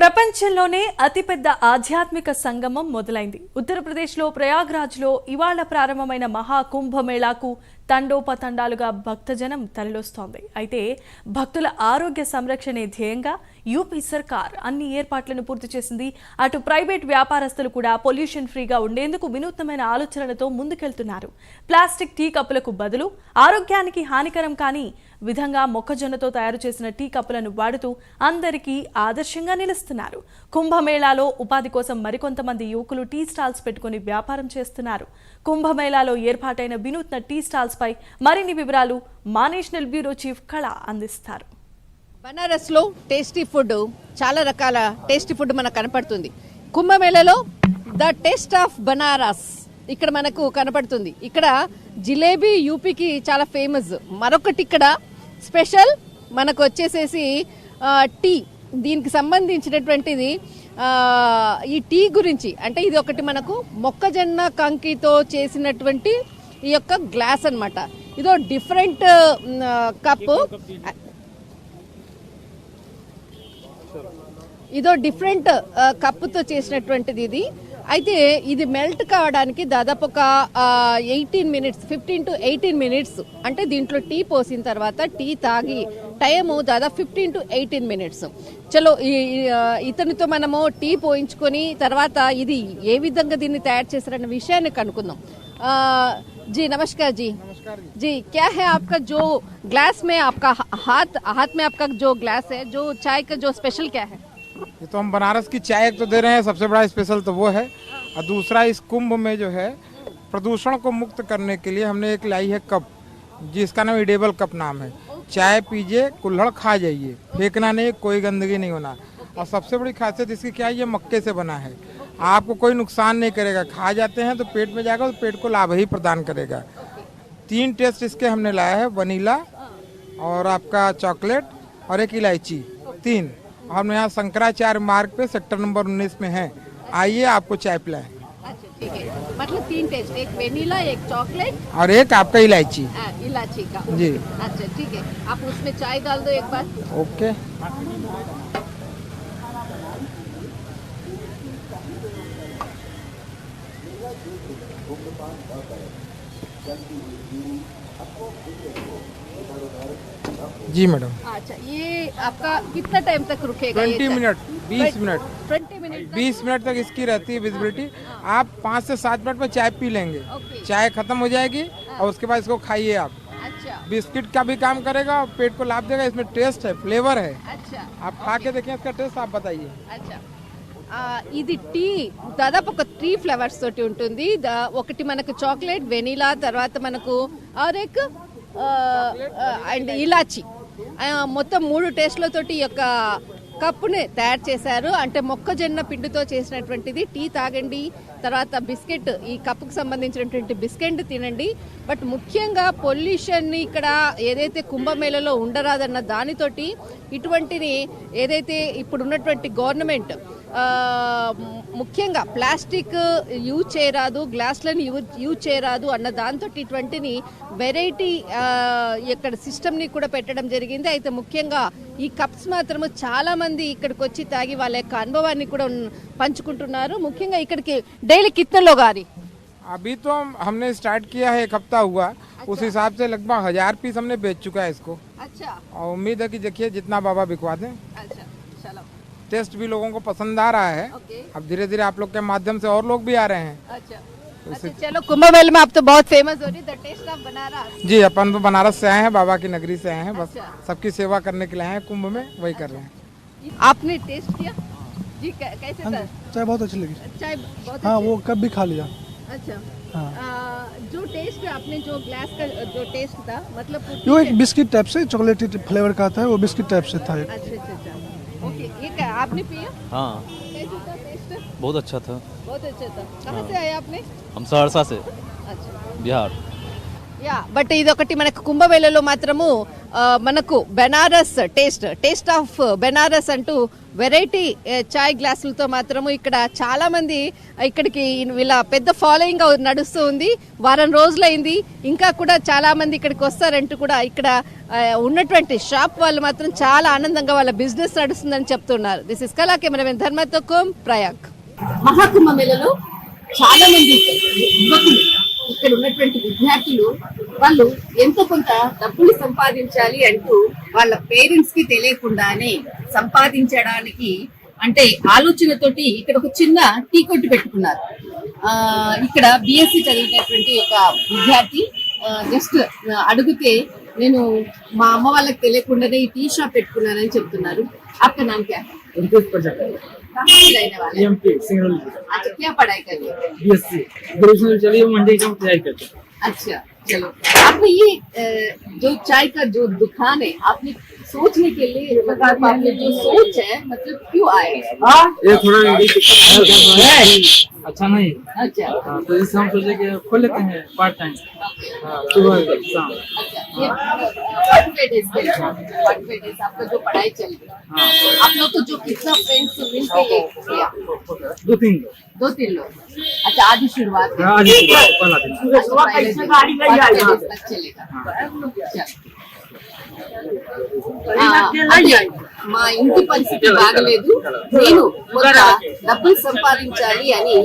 ప్రపంచంలోనే అతిపెద్ద ఆధ్యాత్మిక సంగమం మొదలైంది. ఉత్తరప్రదేశ్లో ప్రయాగ్రాజ్లో ఇవాళ ప్రారంభమైన మహా కుంభమేళాకు తండోపతండాలుగా భక్తజనం తరలివస్తోంది. అయితే భక్తుల ఆరోగ్య సంరక్షణే ధ్యేయంగా యూపీ సర్కార్ అన్ని ఏర్పాట్లను పూర్తి చేసింది. అటు ప్రైవేట్ వ్యాపారస్తులు కూడా పొల్యూషన్ ఫ్రీగా ఉండేందుకు వినూత్నమైన ఆలోచనలతో ముందుకెళ్తున్నారు. ప్లాస్టిక్ టీ కప్పులకు బదులు ఆరోగ్యానికి హానికరం కాని విధంగా మొక్కజొన్నతో తయారు చేసిన టీ కప్పులను వాడుతూ అందరికీ ఆదర్శంగా నిలుస్తున్నారు. కుంభమేళాలో ఉపాధి కోసం మరికొంతమంది యువకులు టీ స్టాల్స్ పెట్టుకుని వ్యాపారం చేస్తున్నారు. కుంభమేళాలో ఏర్పాటైన వినూత్న టీ స్టాల్స్ పై మరిన్ని వివరాలు మా నేషనల్ బ్యూరో చీఫ్ కళ అందిస్తారు. బనారస్ లో టేస్టీ ఫుడ్, చాలా రకాల టేస్టీ ఫుడ్ మనకు కనపడుతుంది. కుంభమేళలో ద టేస్ట్ ఆఫ్ బనారస్ ఇక్కడ మనకు కనపడుతుంది. ఇక్కడ జిలేబీ యూపీకి చాలా ఫేమస్. మరొకటి ఇక్కడ స్పెషల్ మనకు వచ్చేసేసి టీ. దీనికి సంబంధించినటువంటిది ఈ టీ గురించి అంటే ఇది ఒకటి మనకు మొక్కజొన్న కంకితో చేసినటువంటి ఈ యొక్క గ్లాస్ అన్నమాట. ఇదో డిఫరెంట్ కప్, ఇదో డిఫరెంట్ కప్పుతో చేసినటువంటిది ఇది. అయితే ఇది మెల్ట్ కావడానికి దాదాపు ఒక 15 to 18 మినిట్స్. అంటే దీంట్లో టీ పోసిన తర్వాత టీ తాగి టైము దాదాపు 15 to 18 మినిట్స్. చలో ఇతనితో మనము టీ పోయించుకొని తర్వాత ఇది ఏ విధంగా దీన్ని తయారు చేశారన్న విషయాన్ని కనుక్కుందాం. जी नमस्कार जी। नमस्कार जी। जी क्या है आपका जो ग्लास में आपका हाथ में आपका जो ग्लास है, जो चाय का जो स्पेशल क्या है? ये तो हम बनारस की चाय तो दे रहे हैं, सबसे बड़ा स्पेशल तो वो है। और दूसरा इस कुंभ में जो है प्रदूषण को मुक्त करने के लिए हमने एक लाई है कप, जिसका नाम एडेबल कप नाम है। चाय पीजिए, कुल्हड़ खा जाइए, फेंकना नहीं, कोई गंदगी नहीं होना। और सबसे बड़ी खासियत इसकी क्या है, ये मक्के से बना है, आपको कोई नुकसान नहीं करेगा। खा जाते हैं तो पेट में जाएगा, तो पेट को लाभ ही प्रदान करेगा। 3 टेस्ट इसके हमने लाया है, वनीला और आपका चॉकलेट और एक इलायची, 3। हम यहाँ शंकराचार्य मार्ग पे सेक्टर नंबर 19 में हैं। आइए आपको चाय पिलाएं। अच्छा ठीक है, मतलब 3 टेस्ट, एक वेनिला, एक चॉकलेट और एक आपका इलायची इलायची का जी। अच्छा ठीक है, आप उसमें चाय डाल दो एक बार। ओके। जी मैडम। अच्छा ये आपका कितना टाइम तक रुकेगा? 20 मिनट 20 मिनट 20 मिनट तक इसकी रहती है विजिबिलिटी। आप 5 से 7 मिनट में चाय पी लेंगे, चाय खत्म हो जाएगी और उसके बाद इसको खाइए आप। अच्छा बिस्किट का भी काम करेगा, पेट को लाभ देगा। इसमें टेस्ट है, फ्लेवर है। अच्छा आप खा के देखें इसका टेस्ट, आप बताइए। अच्छा ఇది టీ దాదాపు ఒక 3 ఫ్లేవర్స్ తోటి ఉంటుంది. ఒకటి మనకు చాక్లెట్, వెనిలా, తర్వాత మనకు ఆరెక్ అండ్ ఇలాచి, మొత్తం 3 టేస్ట్లతోటి ఈ యొక్క కప్పుని తయారు చేశారు. అంటే మొక్కజొన్న పిండితో చేసినటువంటిది. టీ తాగండి, తర్వాత బిస్కెట్, ఈ కప్పుకు సంబంధించినటువంటి బిస్కెట్ తినండి. బట్ ముఖ్యంగా పొల్యూషన్ ఇక్కడ ఏదైతే కుంభమేళలో ఉండరాదన్న దానితోటి ఇటువంటిని ఏదైతే ఇప్పుడు ఉన్నటువంటి గవర్నమెంట్ ముఖ్యంగా ప్లాస్టిక్ యూజ్ చేయరాదు, గ్లాస్లను యూజ్ చేయరాదు అన్న దాంతో ఇటువంటిని వెరైటీ ఇక్కడ సిస్టమ్ని కూడా పెట్టడం జరిగింది. అయితే ముఖ్యంగా ఈ కప్స్ మాత్రము చాలా మంది ఇక్కడికి వచ్చి తాగి వాళ్ళ యొక్క అనుభవాన్ని కూడా పంచుకుంటున్నారు. ముఖ్యంగా ఇక్కడికి డైలీ कितने लोग आ रही? अभी तो हमने स्टार्ट किया है, 1 हफ्ता हुआ। अच्छा। उस हिसाब से लगभग 1000 पीस हमने बेच चुका है इसको। अच्छा। और उम्मीद है कि देखिए जितना बाबा बिकवा दें। अच्छा चलो, टेस्ट भी लोगों को पसंद आ रहा है। ओके। अब धीरे धीरे आप लोग के माध्यम से और लोग भी आ रहे हैं। अच्छा अच्छा चलो, कुंभमेले में आप तो बहुत फेमस हो रही, द टेस्ट ऑफ बनारस। जी, अपन तो बनारस से आए हैं, बाबा की नगरी से आए हैं। बस अच्छा। सबकी सेवा करने के लिए आए हैं, कुंभ में वही कर रहे हैं। आपने टेस्ट किया जी? कैसे था? चाय बहुत अच्छी लगी। चाय बहुत हाँ, अच्छी? वो कब भी खा लिया। अच्छा हाँ। जो टेस्ट आपने जो ग्लास का जो टेस्ट था, मतलब वो एक बिस्किट टाइप से चॉकलेटी फ्लेवर का आता है, वो बिस्किट टाइप से था एक। अच्छा अच्छा अच्छा ओके। ये क्या आपने पिया? हाँ कैसा था टेस्ट? बहुत अच्छा था। बहुत अच्छा था। कहाँ से आए आपने? हम सहरसा से, अच्छा बिहार। యా బట్ ఇది ఒకటి మనకు కుంభమేళలో మాత్రము మనకు బెనారస్ టేస్ట్ ఆఫ్ బెనారస్ అంటూ వెరైటీ చాయ్ గ్లాసులతో మాత్రము ఇక్కడ చాలా మంది ఇక్కడికి వీళ్ళ పెద్ద ఫాలోయింగ్ నడుస్తూ ఉంది. వారం రోజులైంది, ఇంకా కూడా చాలా మంది ఇక్కడికి వస్తారంటూ కూడా ఇక్కడ ఉన్నటువంటి షాప్ వాళ్ళు మాత్రం చాలా ఆనందంగా వాళ్ళ బిజినెస్ నడుస్తుందని చెప్తున్నారు. దిస్ ఇస్ కళా కెమెరామెన్ ధర్మతో కోమ్ ప్రయాగ్. మహాకుంభ మేళలో చాలా మంది యువకులు ఇక్కడ ఉన్నటువంటి విద్యార్థులు వాళ్ళు ఎంతో కొంత డబ్బులు సంపాదించాలి అంటూ వాళ్ళ పేరెంట్స్ కి తెలియకుండానే సంపాదించడానికి అంటే ఆలోచనతోటి ఇక్కడ ఒక చిన్న టీ కొట్టు పెట్టుకున్నారు. ఇక్కడ బిఎస్సి చదివినటువంటి ఒక విద్యార్థి జస్ట్ అడిగితే నేను మా అమ్మ వాళ్ళకి తెలియకుండానే ఈ టీ షాప్ పెట్టుకున్నానని చెప్తున్నారు. आपका नाम क्या है? कहाँ से रहने वाले हैं? एमपी सिंगरौली। अच्छा, क्या पढ़ाई कर रहे हैं? बीएससी ग्रेजुएशन चलिए मंडी का तैयारी करते हैं। अच्छा चलो, आपने ये जो चाय का जो दुकान है आपने सोचने के लिए मतलब आपने जो सोच है मतलब क्यों आए? ये थोड़ा अच्छा नहीं। अच्छा तो इससे हम सोचे कि खोल लेते हैं पार्ट टाइम, सुबह शाम। अच्छा, ये 45 days के लिए 45 days आपका जो पढ़ाई चल रही है, आप लोग को जो कितना फ्रेंड्स मिलके ये किया? 2-3 2-3 लोग। अच्छा, आज ही शुरुआत है। आज ही पहला दिन। अच्छा, पहले दिन 45 days तक चलेगा। चलो। అదే మా ఇంటి పరిస్థితి బాగలేదు, నేను కొంత డబ్బులు సంపాదించాలి అని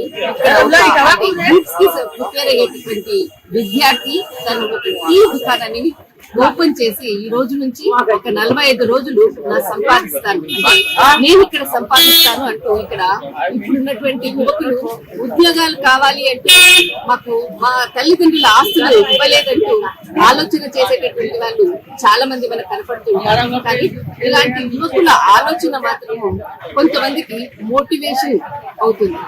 యూత్స్ కి ప్రిపేర్ అయ్యేటటువంటి విద్యార్థి తను ఒక టీ దుకాణాన్ని ఓపెన్ చేసి ఈ రోజు నుంచి ఒక 45 రోజులు నా సంపాదిస్తాను, నేను ఇక్కడ సంపాదిస్తాను అంటూ ఇక్కడ ఇప్పుడున్నటువంటి యువకులు ఉద్యోగాలు కావాలి అంటే మాకు మా తల్లిదండ్రుల ఆస్తులు ఇవ్వలేదంటూ ఆలోచన చేసేటటువంటి వాళ్ళు చాలా మంది మనకు కనపడుతున్నారు. కానీ ఇలాంటి యువకుల ఆలోచన మాత్రము కొంతమందికి మోటివేషన్ అవుతుంది.